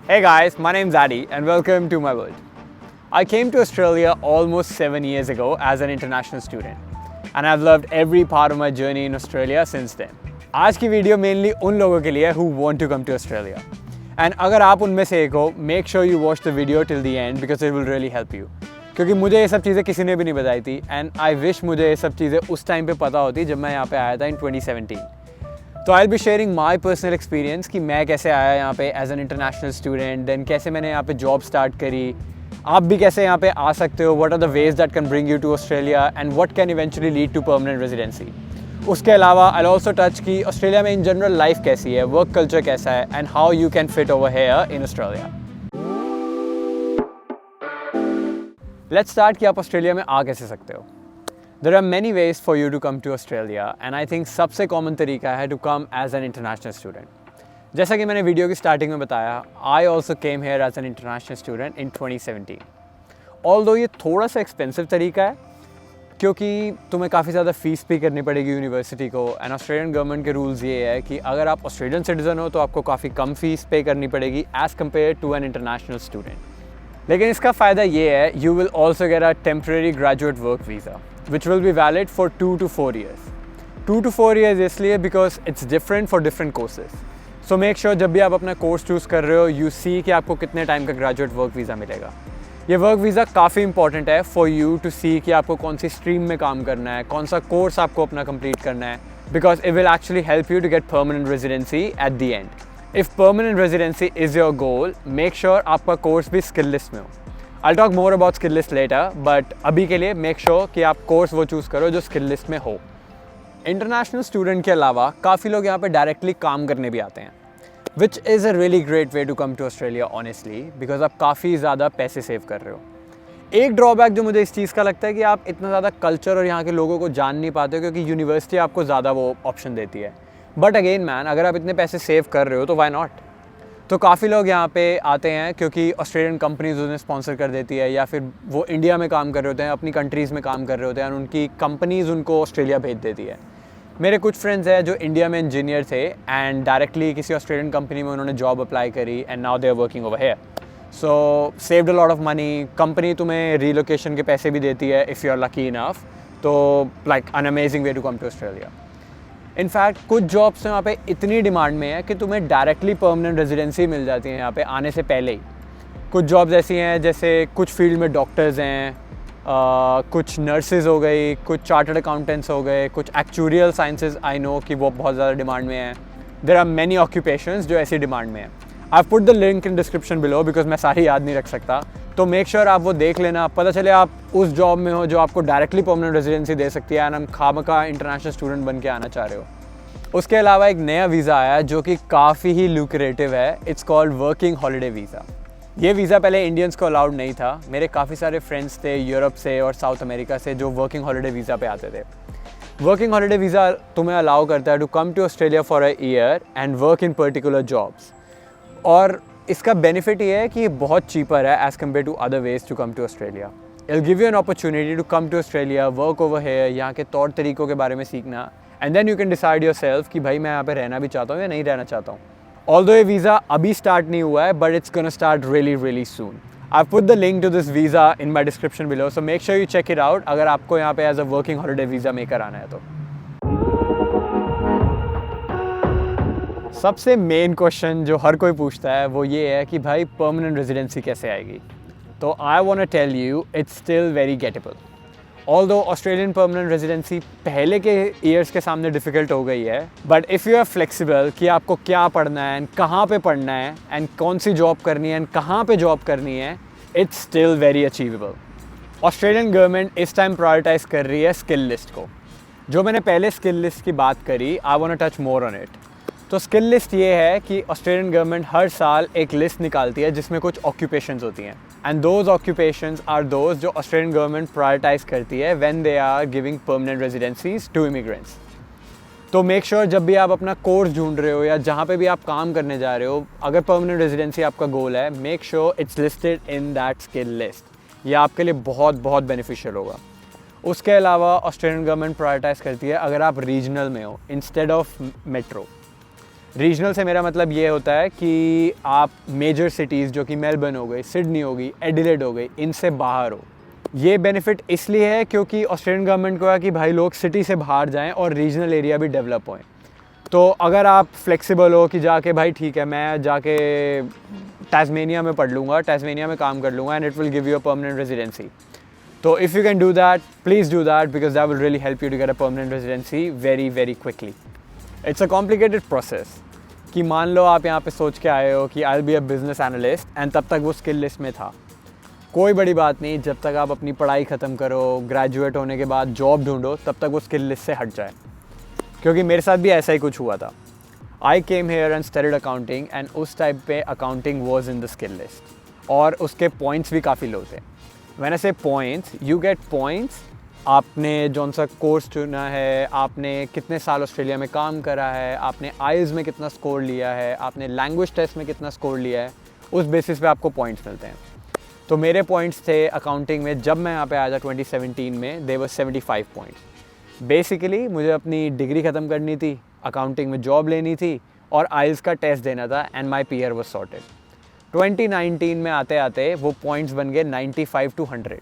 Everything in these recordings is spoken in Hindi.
Hey guys, my name's Adi and welcome to my world. I came to Australia almost 7 years ago as an international student and I've loved every part of my journey in Australia since then. आज की वीडियो मेनली उन लोगों के लिए who want to come to Australia. And अगर आप उनमें से एक हो, make sure you watch the video till the end because it will really help you. क्योंकि मुझे ये सब चीज़ें किसी ने भी नहीं बताई थी and I wish मुझे ये सब चीज़ें उस टाइम पे पता होती जब मैं यहाँ पे आया था in 2017. तो I be sharing my personal experience कि मैं कैसे आया यहाँ पे as an international student, then कैसे मैंने यहाँ पे जॉब स्टार्ट करी, आप भी कैसे यहाँ पे आ सकते हो, what are the ways that can bring you to Australia and what can eventually lead to permanent residency. उसके अलावा आई ऑल्सो टच कि ऑस्ट्रेलिया में इन जनरल लाइफ कैसी है, वर्क कल्चर कैसा है and how you can fit over here in Australia. Let's start कि आप ऑस्ट्रेलिया में आ कैसे सकते हो. There are many ways for you to come to Australia and I think सबसे कॉमन तरीका है to come as an international student. जैसा कि मैंने वीडियो की स्टार्टिंग में बताया, I also came here as an international student in 2017. Although ये थोड़ा सा एक्सपेंसिव तरीका है क्योंकि तुम्हें काफ़ी ज़्यादा फ़ीस पे करनी पड़ेगी यूनिवर्सिटी को एंड ऑस्ट्रेलियन गवर्नमेंट के रूल्स ये है कि अगर आप ऑस्ट्रेलियन सिटीज़न हो तो आपको काफ़ी कम फ़ीस पे करनी पड़ेगी as compare to an international student. लेकिन इसका फ़ायदा ये है, you will also get a temporary graduate work visa which will be valid for 2 to 4 years. 2 to 4 years इसलिए because it's different for different courses. So make sure जब भी आप अपना कोर्स चूज़ कर रहे हो, you see कि आपको कितने टाइम का ग्रेजुएट वर्क वीज़ा मिलेगा. ये वर्क वीज़ा काफ़ी इंपॉर्टेंट है फॉर यू टू सी कि आपको कौन सी स्ट्रीम में काम करना है, कौन सा कोर्स आपको अपना कंप्लीट करना है, because it will actually help you to get permanent residency at the end. If permanent residency is your goal, make sure आपका कोर्स भी स्किल लिस्ट में हो. I'll talk more about skill list later, but अभी के लिए make sure कि आप कोर्स वो चूज़ करो जो स्किल लिस्ट में हो. इंटरनेशनल स्टूडेंट के अलावा काफ़ी लोग यहाँ पे डायरेक्टली काम करने भी आते हैं, which is a really great way to come to Australia honestly, because आप काफ़ी ज़्यादा पैसे सेव कर रहे हो. एक ड्रॉबैक जो मुझे इस चीज़ का लगता है कि आप इतना ज़्यादा कल्चर और यहाँ के लोगों को जान नहीं पाते हो क्योंकि यूनिवर्सिटी आपको ज़्यादा वो ऑप्शन देती है. बट अगेन मैन, अगर आप इतने पैसे सेव कर रहे हो तो वाई नॉट. तो काफ़ी लोग यहाँ पे आते हैं क्योंकि ऑस्ट्रेलियन कंपनीज उन्हें स्पॉन्सर कर देती है या फिर वो इंडिया में काम कर रहे होते हैं, अपनी कंट्रीज़ में काम कर रहे होते हैं और उनकी कंपनीज़ उनको ऑस्ट्रेलिया भेज देती है. मेरे कुछ फ्रेंड्स हैं जो इंडिया में इंजीनियर थे एंड डायरेक्टली किसी ऑस्ट्रेलियन कंपनी में उन्होंने जॉब अप्लाई करी and now they are working over here. So saved a lot of money. Company तुम्हें रीलोकेशन के पैसे भी देती है if you are lucky enough. तो like an amazing way to come to Australia. In fact कुछ जॉब्स तो यहाँ पे इतनी डिमांड में है कि तुम्हें डायरेक्टली परमानेंट रेजिडेंसी मिल जाती है यहाँ पे आने से पहले ही. कुछ जॉब्स ऐसी हैं जैसे कुछ फील्ड में डॉक्टर्स हैं, कुछ नर्सेज हो गई, कुछ चार्टर्ड अकाउंटेंट्स हो गए, कुछ एक्चुरियल साइंसेज आई नो कि वो बहुत ज़्यादा डिमांड में है. देयर आर मैनी ऑक्यूपेशंस जो ऐसी डिमांड में है. आई put the link in description below because मैं सारी याद नहीं रख सकता. तो मेक श्योर आप वो देख लेना, पता चले आप उस जॉब में हो जो आपको डायरेक्टली परमानेंट रेजिडेंसी दे सकती है एंड हम खामखा इंटरनेशनल स्टूडेंट बन के आना चाह रहे हो. उसके अलावा एक नया वीज़ा आया जो कि काफ़ी ही लुक्रेटिव है. It's called working holiday visa. ये वीज़ा पहले इंडियंस को अलाउड नहीं था. मेरे काफ़ी सारे फ्रेंड्स थे यूरोप से और साउथ अमेरिका से जो वर्किंग हॉलीडे वीज़ा पे आते थे. वर्किंग हॉलीडे वीज़ा तुम्हें अलाउ करता है to come to Australia for a year and work in particular jobs. और इसका बेनिफिट ये है कि ये बहुत चीपर है as compare to other ways to come to Australia. It give you an opportunity to come to Australia, work over here, यहाँ के तौर तरीक़ों के बारे में सीखना and then you can decide yourself कि भाई मैं यहाँ पे रहना भी चाहता हूँ या नहीं रहना चाहता हूँ. ऑल्दो ये वीज़ा अभी स्टार्ट नहीं हुआ है but it's gonna start really really soon. I put the link to this visa in my description below, so make sure you check it out अगर आपको यहाँ पे as a working holiday visa maker आना है तो. सबसे मेन क्वेश्चन जो हर कोई पूछता है वो ये है कि भाई परमानेंट रेजिडेंसी कैसे आएगी. तो I want to tell you it's still very gettable. Although Australian permanent residency पहले के ईयर्स के सामने डिफ़िकल्ट हो गई है, but if you are flexible कि आपको क्या पढ़ना है एंड कहाँ पे पढ़ना है एंड कौन सी जॉब करनी है एंड कहाँ पे जॉब करनी है, it's still very achievable. Australian government इस टाइम प्रायोरिटाइज कर रही है स्किल लिस्ट को. जो मैंने पहले स्किल लिस्ट की बात करी, I want to touch more on it. तो स्किल लिस्ट ये है कि ऑस्ट्रेलियन गवर्नमेंट हर साल एक लिस्ट निकालती है जिसमें कुछ ऑक्यूपेशंस होती हैं and those occupations are those जो ऑस्ट्रेलियन गवर्नमेंट प्रायोरिटाइज करती है when they are giving permanent residencies to immigrants. तो मेक श्योर जब भी आप अपना कोर्स ढूंढ रहे हो या जहाँ पे भी आप काम करने जा रहे हो, अगर परमानेंट रेजिडेंसी आपका गोल है, make sure it's listed in that skill list. ये आपके लिए बहुत बहुत बेनिफिशियल होगा. उसके अलावा ऑस्ट्रेलियन गवर्नमेंट प्रायोरिटाइज करती है अगर आप रीजनल में हो इंस्टेड ऑफ मेट्रो. रीजनल से मेरा मतलब ये होता है कि आप मेजर सिटीज़ जो कि मेलबर्न हो गई, सिडनी हो गई, एडिलेड हो गई, इनसे बाहर हो। ये बेनिफिट इसलिए है क्योंकि ऑस्ट्रेलियन गवर्नमेंट को है कि भाई लोग सिटी से बाहर जाएं और रीजनल एरिया भी डेवलप होएं। तो अगर आप फ्लेक्सिबल हो कि जाके भाई ठीक है मैं जाके टास्मेनिया में पढ़ लूँगा, टास्मेनिया में काम कर लूँगा and it will give you a permanent residency. तो if you can do that, please do that because that will really help you to get a permanent residency very very quickly. It's a complicated process कि मान लो आप यहाँ पे सोच के आए हो कि I will be a business analyst and तब तक वो स्किल लिस्ट में था। कोई बड़ी बात नहीं, जब तक आप अपनी पढ़ाई ख़त्म करो, ग्रेजुएट होने के बाद जॉब ढूंढो, तब तक वो स्किल लिस्ट से हट जाए। क्योंकि मेरे साथ भी ऐसा ही कुछ हुआ था। I came here and studied accounting and उस टाइप पे accounting was in the skill list और उसके पॉइंट्स भी काफ़ी लो थे। व्हेन आई से पॉइंट्स, यू गेट पॉइंट्स, आपने जौन सा कोर्स चुना है, आपने कितने साल ऑस्ट्रेलिया में काम करा है, आपने आइल्स में कितना स्कोर लिया है, आपने लैंग्वेज टेस्ट में कितना स्कोर लिया है, उस बेसिस पे आपको पॉइंट्स मिलते हैं। तो मेरे पॉइंट्स थे अकाउंटिंग में, जब मैं यहाँ पे आया था 2017 में, दे वर 75 पॉइंट्स। बेसिकली मुझे अपनी डिग्री ख़त्म करनी थी, अकाउंटिंग में जॉब लेनी थी और आइल्स का टेस्ट देना था and my peer was sorted. 2019 में आते आते वो पॉइंट्स बन गए 95 to 100,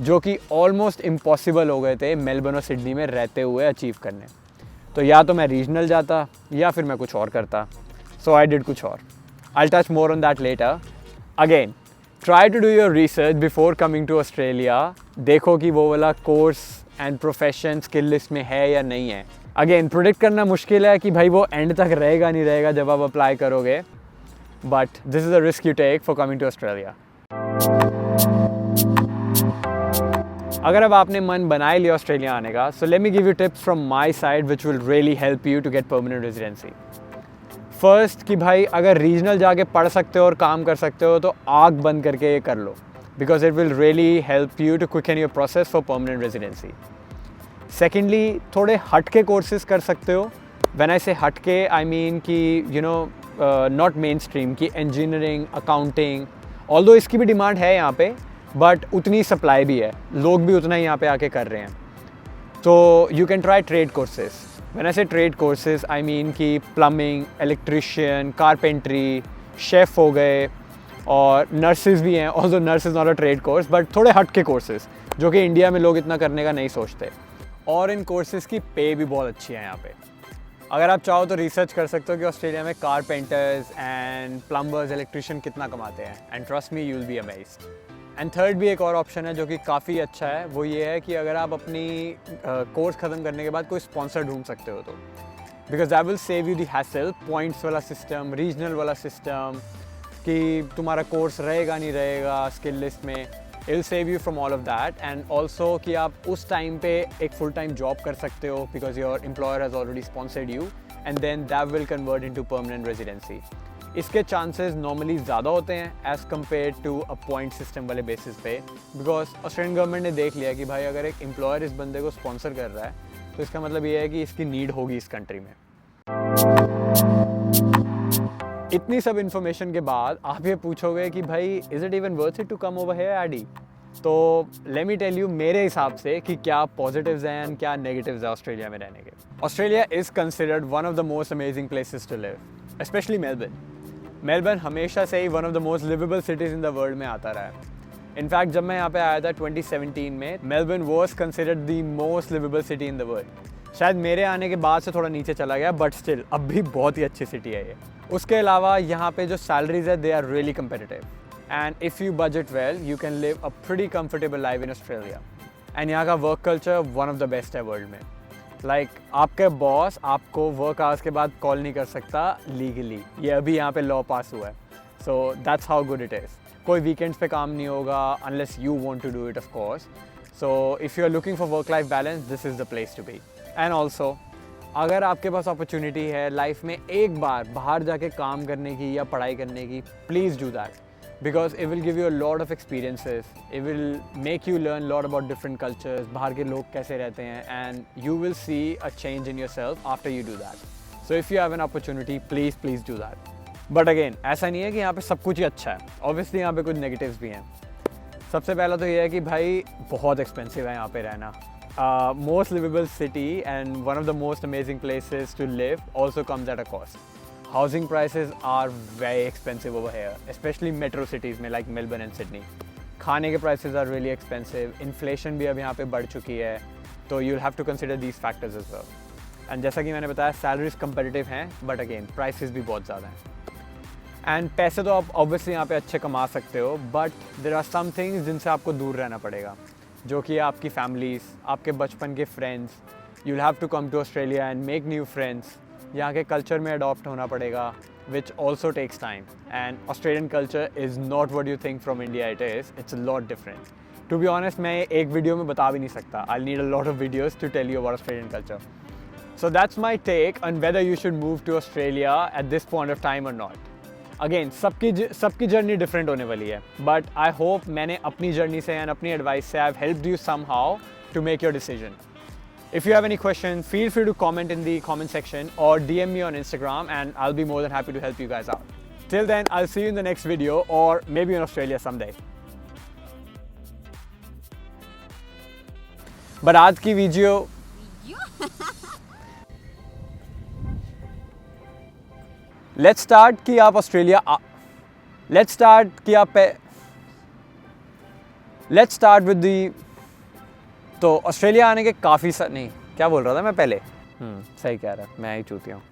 जो कि ऑलमोस्ट इम्पॉसिबल हो गए थे मेलबर्न और सिडनी में रहते हुए अचीव करने। तो या तो मैं रीजनल जाता या फिर मैं कुछ और करता। सो आई डिड कुछ और। I touch more on that later. Again, try to do your research before coming to Australia. देखो कि वो वाला course and profession skill list में है या नहीं है। अगेन, प्रोडिक्ट करना मुश्किल है कि भाई वो एंड तक रहेगा नहीं रहेगा जब आप अप्लाई करोगे, but this is a risk you take for coming to Australia. अगर अब आपने मन बना ही लिया ऑस्ट्रेलिया आने का, so let me give you tips from my side which will really help you to get permanent residency. First कि भाई अगर रीजनल जाके पढ़ सकते हो और काम कर सकते हो तो आग बंद करके ये कर लो, because it will really help you to quicken your process for permanent residency. Secondly, थोड़े हट के कोर्सेज कर सकते हो। व्हेन आई से हट के, आई मीन कि you know not main stream की इंजीनियरिंग, अकाउंटिंग, ऑल्दो इसकी भी डिमांड है यहाँ पे, बट उतनी सप्लाई भी है, लोग भी उतना ही यहाँ पे आके कर रहे हैं। तो you can try trade courses. When I से ट्रेड कोर्सेज, आई मीन कि प्लम्बिंग, इलेक्ट्रिशियन, कारपेंट्री, शेफ़ हो गए और नर्सेज भी हैं। Also nurse is not a trade course, but थोड़े हट के कोर्सेज जो कि इंडिया में लोग इतना करने का नहीं सोचते। और इन कोर्सेज़ की पे भी बहुत अच्छी है यहाँ पे। अगर आप चाहो तो रिसर्च कर सकते हो कि ऑस्ट्रेलिया में कारपेंटर्स एंड प्लम्बर्स, इलेक्ट्रिशियन कितना कमाते हैं, and trust me, you will be amazed. And third भी एक और ऑप्शन है जो कि काफ़ी अच्छा है, वो ये है कि अगर आप अपनी कोर्स ख़त्म करने के बाद कोई स्पॉन्सर ढूंढ सकते हो तो, because that will save you the hassle, points वाला सिस्टम, रीजनल वाला सिस्टम कि तुम्हारा कोर्स रहेगा नहीं रहेगा स्किल लिस्ट में, it will save you from all of that. And also कि आप उस टाइम पे एक फुल टाइम जॉब कर सकते हो because your employer has already sponsored you, and then that will convert into permanent residency. इसके चांसेस नॉर्मली ज़्यादा होते हैं as compare to a point system वाले बेसिस पे, बिकॉज ऑस्ट्रेलियन गवर्नमेंट ने देख लिया कि भाई अगर एक एम्प्लॉयर इस बंदे को स्पॉन्सर कर रहा है तो इसका मतलब ये है कि इसकी नीड होगी इस कंट्री में। इतनी सब इन्फॉर्मेशन के बाद आप ये पूछोगे कि भाई is it even worth it to come over here एडी? तो लेट मी टेल यू मेरे हिसाब से कि क्या पॉजिटिव्स हैं क्या नेगेटिव्स हैं ऑस्ट्रेलिया में रहने के। Australia is considered one of the most amazing places to live, specially Melbourne हमेशा से ही one of the most livable cities in the world में आता रहा है। इनफैक्ट जब मैं यहाँ पे आया था 2017 में, Melbourne was considered the most liveable city in the world. शायद मेरे आने के बाद से थोड़ा नीचे चला गया, बट स्टिल अब भी बहुत ही अच्छी सिटी है ये। उसके अलावा यहाँ पे जो सैलरीज है they are really competitive, and if you budget well you can live a pretty comfortable life in Australia. And यहाँ का work culture one of the best है वर्ल्ड में। लाइक आपके बॉस आपको वर्क आवर्स के बाद कॉल नहीं कर सकता लीगली, ये अभी यहाँ पे लॉ पास हुआ है। So that's how good it is. कोई वीकेंड्स पे काम नहीं होगा unless you want to do it of course. So if you are looking for work life balance, this is the place to be. And also अगर आपके पास अपॉर्चुनिटी है लाइफ में एक बार बाहर जाके काम करने की या पढ़ाई करने की, please do that, because it will give you a lot of experiences, it will make you learn a lot about different cultures, बाहर के लोग कैसे रहते हैं, and you will see a change in yourself after you do that. So if you have an opportunity, please do that. But again, ऐसा नहीं है कि यहाँ पे सब कुछ ही अच्छा है, obviously यहाँ पे कुछ negatives भी हैं। सबसे पहला तो ये है कि भाई बहुत expensive है यहाँ पे रहना। Most livable city and one of the most amazing places to live also comes at a cost. Housing prices are very expensive over here, specially metro cities में लाइक मेलबर्न एंड सिडनी। खाने के prices are really expensive, inflation भी अब यहाँ पे बढ़ चुकी है, तो you will have to consider these factors as well. And जैसा कि मैंने बताया, सैलरीज कंपेटिटिव हैं, बट अगेन प्राइसेस भी बहुत ज़्यादा हैं। एंड पैसे तो आप ऑब्वियसली यहाँ पे अच्छे कमा सकते हो, but there are some things जिनसे आपको दूर रहना पड़ेगा, जो कि आपकी फैमिलीज़, आपके बचपन के friends. You will have to come to Australia and make new friends. यहाँ के कल्चर में अडॉप्ट होना पड़ेगा, which also takes time, and Australian culture is not what you think from India it is. It's a lot different. To be honest, मैं एक वीडियो में बता भी नहीं सकता. I'll need a lot of videos to tell you about Australian culture. So that's my take on whether you should move to Australia at this point of time or not. Again, सबकी जर्नी डिफरेंट होने वाली है, बट आई होप मैंने अपनी जर्नी से एंड अपनी एडवाइस से I have helped you somehow to make your decision. If you have any questions, feel free to comment in the comment section or DM me on Instagram and I'll be more than happy to help you guys out. Till then, I'll see you in the next video or maybe in Australia someday. But आज की वीडियो Let's start कि आप Australia Let's start with the तो ऑस्ट्रेलिया आने के काफ़ी नहीं, क्या बोल रहा था मैं पहले? सही कह रहा, मैं ही चूतिया हूँ।